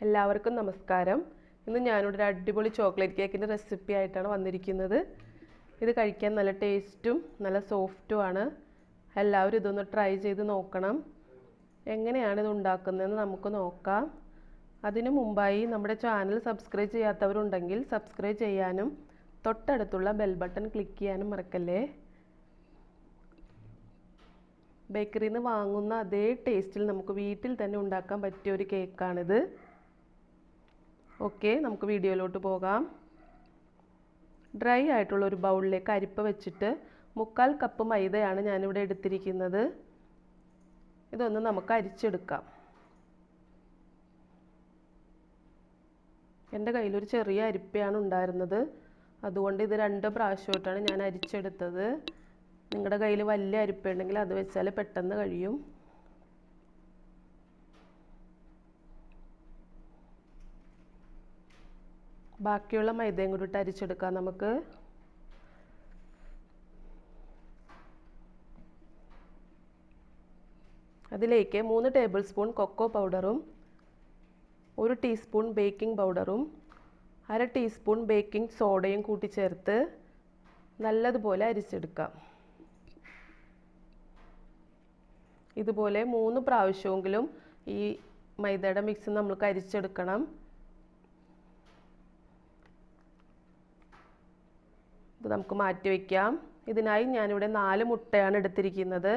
എല്ലാവർക്കും നമസ്കാരം. ഇന്ന് ഞാനിവിടെ ഒരു അടിപൊളി ചോക്ലേറ്റ് കേക്കിൻ്റെ റെസിപ്പി ആയിട്ടാണ് വന്നിരിക്കുന്നത്. ഇത് കഴിക്കാൻ നല്ല ടേസ്റ്റും നല്ല സോഫ്റ്റുമാണ്. എല്ലാവരും ഇതൊന്ന് ട്രൈ ചെയ്ത് നോക്കണം. എങ്ങനെയാണ് ഇത് ഉണ്ടാക്കുന്നതെന്ന് നമുക്ക് നോക്കാം. അതിനു മുമ്പായി നമ്മുടെ ചാനൽ സബ്സ്ക്രൈബ് ചെയ്യാത്തവരുണ്ടെങ്കിൽ സബ്സ്ക്രൈബ് ചെയ്യാനും തൊട്ടടുത്തുള്ള ബെൽ ബട്ടൺ ക്ലിക്ക് ചെയ്യാനും മറക്കല്ലേ. ബേക്കറിയിൽ നിന്ന് വാങ്ങുന്ന അതേ ടേസ്റ്റിൽ നമുക്ക് വീട്ടിൽ തന്നെ ഉണ്ടാക്കാൻ പറ്റിയ ഒരു കേക്കാണിത്. ഓക്കെ, നമുക്ക് വീഡിയോയിലോട്ട് പോകാം. ഡ്രൈ ആയിട്ടുള്ള ഒരു ബൗളിലേക്ക് അരിപ്പ വെച്ചിട്ട് 1/4 കപ്പ് മൈദയാണ് ഞാനിവിടെ എടുത്തിരിക്കുന്നത്. ഇതൊന്ന് നമുക്ക് അരിച്ചെടുക്കാം. എൻ്റെ കയ്യിലൊരു ചെറിയ അരിപ്പയാണ് ഉണ്ടായിരുന്നത്, അതുകൊണ്ട് ഇത് 2 പ്രാവശ്യമായിട്ടാണ് ഞാൻ അരിച്ചെടുത്തത്. നിങ്ങളുടെ കയ്യിൽ വലിയ അരിപ്പ ഉണ്ടെങ്കിൽ അത് വെച്ചാൽ പെട്ടെന്ന് കഴിയും. ബാക്കിയുള്ള മൈദയും കൂടി ഇട്ട് അരിച്ചെടുക്കാം നമുക്ക്. അതിലേക്ക് 3 ടേബിൾ സ്പൂൺ കൊക്കോ പൗഡറും 1 ടീസ്പൂൺ ബേക്കിംഗ് പൗഡറും 1/2 ടീസ്പൂൺ ബേക്കിംഗ് സോഡയും കൂട്ടി ചേർത്ത് നല്ലതുപോലെ അരിച്ചെടുക്കാം. ഇതുപോലെ 3 പ്രാവശ്യമെങ്കിലും ഈ മൈദയുടെ മിക്സ് നമുക്ക് അരിച്ചെടുക്കണം. ഇത് നമുക്ക് മാറ്റി വയ്ക്കാം. ഇതിനായി ഞാനിവിടെ 4 മുട്ടയാണ് എടുത്തിരിക്കുന്നത്.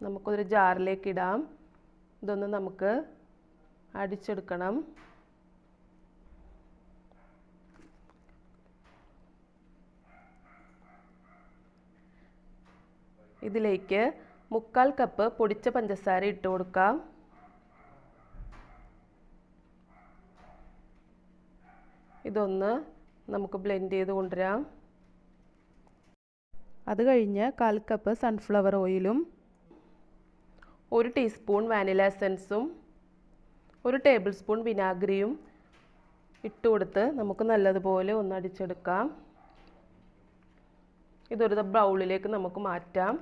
നമുക്കൊരു ജാറിലേക്ക് ഇടാം. ഇതൊന്ന് നമുക്ക് അടിച്ചെടുക്കണം. ഇതിലേക്ക് 1/4 കപ്പ് പൊടിച്ച പഞ്ചസാര ഇട്ട് കൊടുക്കാം. ഇതൊന്ന് നമുക്ക് ബ്ലെൻഡ് ചെയ്ത് കൊണ്ടുവരാം. അത് കഴിഞ്ഞ് 1/4 കപ്പ് സൺഫ്ലവർ ഓയിലും 1 ടീസ്പൂൺ വാനില എസൻസും 1 ടേബിൾ സ്പൂൺ വിനാഗിരിയും ഇട്ട് കൊടുത്ത് നമുക്ക് നല്ലതുപോലെ ഒന്ന് അടിച്ചെടുക്കാം. ഇതൊരു ബൗളിലേക്ക് നമുക്ക് മാറ്റാം.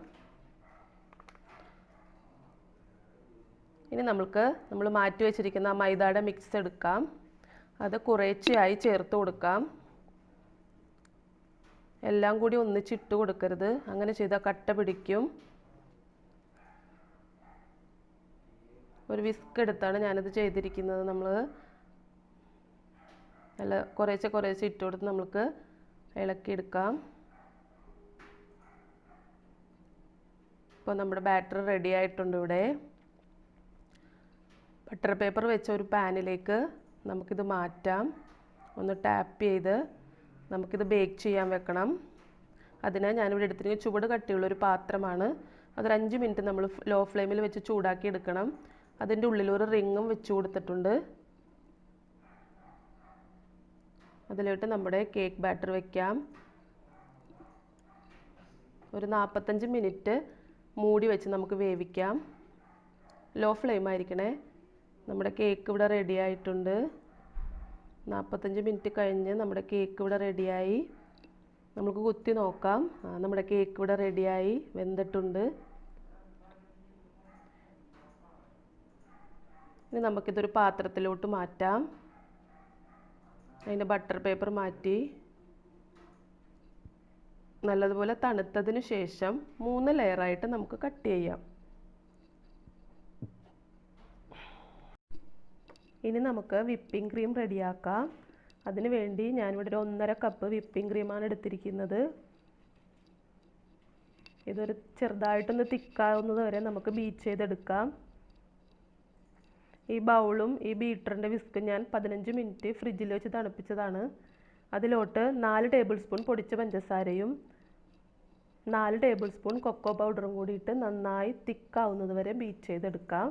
ഇനി നമ്മൾ മാറ്റി വെച്ചിരിക്കുന്ന ആ മൈദയുടെ മിക്സ് എടുക്കാം. അത് കുറേശ്ശെയായി ചേർത്ത് കൊടുക്കാം. എല്ലാം കൂടി ഒന്നിച്ചിട്ട് കൊടുക്കരുത്, അങ്ങനെ ചെയ്താൽ കട്ട പിടിക്കും. ഒരു വിസ്ക് എടുത്താണ് ഞാനിത് ചെയ്തിരിക്കുന്നത്. നമ്മൾ നല്ല കുറേശ്ശെ ഇട്ട് കൊടുത്ത് നമുക്ക് ഇളക്കിയെടുക്കാം. ഇപ്പോൾ നമ്മുടെ ബാറ്റർ റെഡി ആയിട്ടുണ്ട്. ഇവിടെ ബട്ടർ പേപ്പർ വെച്ച ഒരു പാനിലേക്ക് നമുക്കിത് മാറ്റാം. ഒന്ന് ടാപ്പ് ചെയ്ത് നമുക്കിത് ബേക്ക് ചെയ്യാൻ വെക്കണം. അതിന് ഞാനിവിടെ എടുത്തിരിക്കുന്ന ചുവട് കട്ടിയുള്ളൊരു പാത്രമാണ്. അതൊരു 5 മിനിറ്റ് നമ്മൾ ലോ ഫ്ലെയിമിൽ വെച്ച് ചൂടാക്കി എടുക്കണം. അതിൻ്റെ ഉള്ളിലൊരു റിങ്ങും വെച്ച് കൊടുത്തിട്ടുണ്ട്. അതിലോട്ട് നമ്മുടെ കേക്ക് ബാറ്റർ വയ്ക്കാം. ഒരു 45 മിനിറ്റ് മൂടി വെച്ച് നമുക്ക് വേവിക്കാം. ലോ ഫ്ലെയിം ആയിരിക്കണേ. നമ്മുടെ കേക്ക് ഇവിടെ റെഡി ആയിട്ടുണ്ട്. 45 മിനിറ്റ് കഴിഞ്ഞ് നമ്മുടെ കേക്ക് ഇവിടെ റെഡിയായി. നമുക്ക് കുത്തി നോക്കാം. നമ്മുടെ കേക്ക് ഇവിടെ റെഡിയായി വെന്തിട്ടുണ്ട്. ഇനി നമുക്കിതൊരു പാത്രത്തിലോട്ട് മാറ്റാം. അതിൻ്റെ ബട്ടർ പേപ്പർ മാറ്റി നല്ലതുപോലെ തണുത്തതിന് ശേഷം 3 ലെയറായിട്ട് നമുക്ക് കട്ട് ചെയ്യാം. ഇനി നമുക്ക് വിപ്പിംഗ് ക്രീം റെഡിയാക്കാം. അതിന് വേണ്ടി ഞാനിവിടെ ഒരു 1.5 കപ്പ് വിപ്പിംഗ് ക്രീമാണ് എടുത്തിരിക്കുന്നത്. ഇതൊരു ചെറുതായിട്ടൊന്ന് തിക്കാവുന്നത് വരെ നമുക്ക് ബീറ്റ് ചെയ്തെടുക്കാം. ഈ ബൗളും ഈ ബീറ്ററിൻ്റെ വിസ്കും ഞാൻ 15 മിനിറ്റ് ഫ്രിഡ്ജിൽ വെച്ച് തണുപ്പിച്ചതാണ്. അതിലോട്ട് 4 ടേബിൾ സ്പൂൺ പൊടിച്ച പഞ്ചസാരയും 4 ടേബിൾ സ്പൂൺ കൊക്കോ പൗഡറും കൂടിയിട്ട് നന്നായി തിക്കാവുന്നത് വരെ ബീറ്റ് ചെയ്തെടുക്കാം.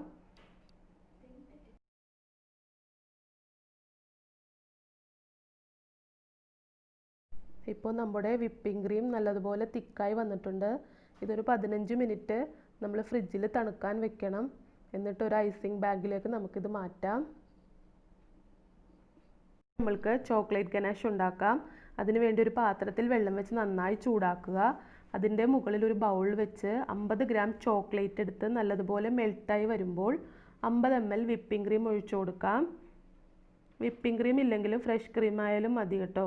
ഇപ്പോൾ നമ്മുടെ വിപ്പിംഗ് ക്രീം നല്ലതുപോലെ തിക്കായി വന്നിട്ടുണ്ട്. ഇതൊരു 15 മിനിറ്റ് നമ്മൾ ഫ്രിഡ്ജിൽ തണുക്കാൻ വെക്കണം. എന്നിട്ട് ഒരു ഐസിങ് ബാഗിലേക്ക് നമുക്കിത് മാറ്റാം. നമ്മൾക്ക് ചോക്ലേറ്റ് ഗനാഷ് ഉണ്ടാക്കാം. അതിന് വേണ്ടി ഒരു പാത്രത്തിൽ വെള്ളം വെച്ച് നന്നായി ചൂടാക്കുക. അതിൻ്റെ മുകളിൽ ഒരു ബൗൾ വെച്ച് 50 ഗ്രാം ചോക്ലേറ്റ് എടുത്ത് നല്ലതുപോലെ മെൽട്ടായി വരുമ്പോൾ 50 ml വിപ്പിംഗ് ക്രീം ഒഴിച്ചു കൊടുക്കാം. വിപ്പിംഗ് ക്രീം ഇല്ലെങ്കിലും ഫ്രഷ് ക്രീം ആയാലും മതി കേട്ടോ.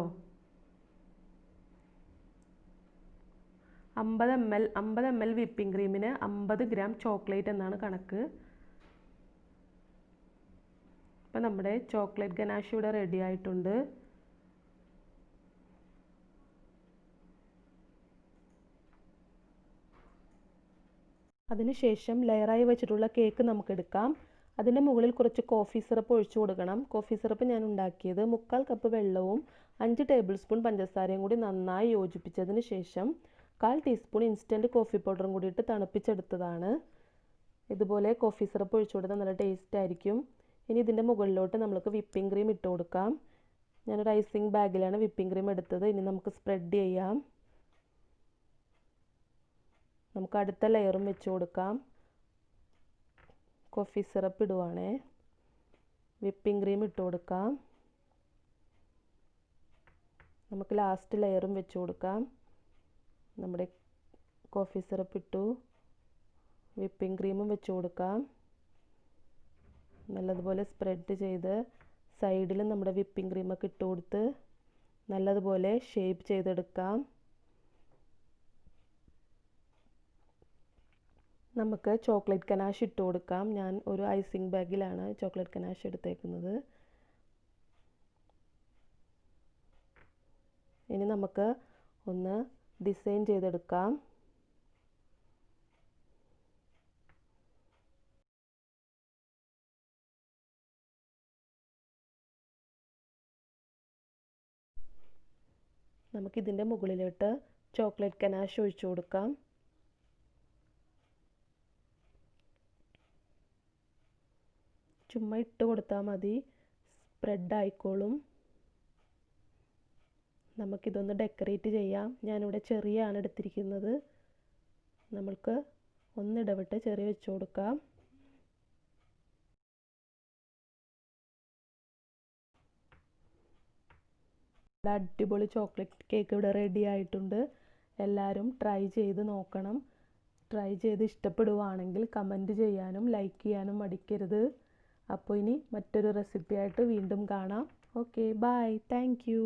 50 ml വിപ്പിംഗ് ക്രീമിന് 50 ഗ്രാം ചോക്ലേറ്റ് എന്നാണ് കണക്ക്. അപ്പം നമ്മുടെ ചോക്ലേറ്റ് ഗനാഷ് ഇവിടെ റെഡി ആയിട്ടുണ്ട്. അതിനുശേഷം ലെയറായി വെച്ചിട്ടുള്ള കേക്ക് നമുക്ക് എടുക്കാം. അതിൻ്റെ മുകളിൽ കുറച്ച് കോഫി സിറപ്പ് ഒഴിച്ചു കൊടുക്കണം. കോഫി സിറപ്പ് ഞാൻ ഉണ്ടാക്കിയത് 1/4 കപ്പ് വെള്ളവും 5 ടേബിൾ സ്പൂൺ പഞ്ചസാരയും കൂടി നന്നായി യോജിപ്പിച്ചതിന് ശേഷം 1/4 ടീസ്പൂൺ ഇൻസ്റ്റൻറ്റ് കോഫി പൗഡറും കൂടി ഇട്ട് തണുപ്പിച്ചെടുത്തതാണ്. ഇതുപോലെ കോഫി സിറപ്പ് ഒഴിച്ചു കൊടുത്താൽ നല്ല ടേസ്റ്റ് ആയിരിക്കും. ഇനി ഇതിൻ്റെ മുകളിലോട്ട് നമുക്ക് വിപ്പിംഗ് ക്രീം ഇട്ട് കൊടുക്കാം. ഞാനൊരു ഐസിങ് ബാഗിലാണ് വിപ്പിംഗ് ക്രീം എടുത്തത്. ഇനി നമുക്ക് സ്പ്രെഡ് ചെയ്യാം. നമുക്ക് അടുത്ത ലെയറും വെച്ച് കൊടുക്കാം. കോഫി സിറപ്പ് ഇടുവാണേ. വിപ്പിംഗ് ക്രീം ഇട്ട് കൊടുക്കാം. നമുക്ക് ലാസ്റ്റ് ലെയറും വെച്ച് കൊടുക്കാം. നമ്മുടെ കോഫി സിറപ്പ് ഇട്ടു. വിപ്പിംഗ് ക്രീമും വെച്ച് കൊടുക്കാം. നല്ലതുപോലെ സ്പ്രെഡ് ചെയ്ത് സൈഡിൽ നമ്മുടെ വിപ്പിംഗ് ക്രീമൊക്കെ ഇട്ട് കൊടുത്ത് നല്ലതുപോലെ ഷേപ്പ് ചെയ്തെടുക്കാം. നമുക്ക് ചോക്ലേറ്റ് ഗനാഷ് ഇട്ട് കൊടുക്കാം. ഞാൻ ഒരു ഐസിങ് ബാഗിലാണ് ചോക്ലേറ്റ് ഗനാഷ് എടുത്തേക്കുന്നത്. ഇനി നമുക്ക് ഒന്ന് ഡിസൈൻ ചെയ്തെടുക്കാം. നമുക്കിതിൻ്റെ മുകളിലോട്ട് ചോക്ലേറ്റ് ഗനാഷ് ഒഴിച്ചു കൊടുക്കാം. ചുമ്മാ ഇട്ട് കൊടുത്താൽ മതി, സ്പ്രെഡ് ആയിക്കോളും. നമുക്കിതൊന്ന് ഡെക്കറേറ്റ് ചെയ്യാം. ഞാനിവിടെ ചെറിയാണ് എടുത്തിരിക്കുന്നത്. നമുക്ക് ഒന്നിടവിട്ട് ചെറിയ വെച്ച് കൊടുക്കാം. അടിപൊളി ചോക്ലേറ്റ് കേക്ക് ഇവിടെ റെഡി ആയിട്ടുണ്ട്. എല്ലാവരും ട്രൈ ചെയ്ത് നോക്കണം. ട്രൈ ചെയ്ത് ഇഷ്ടപ്പെടുവാണെങ്കിൽ കമൻറ്റ് ചെയ്യാനും ലൈക്ക് ചെയ്യാനും മടിക്കരുത്. അപ്പോൾ ഇനി മറ്റൊരു റെസിപ്പി ആയിട്ട് വീണ്ടും കാണാം. Okay, bye, thank U.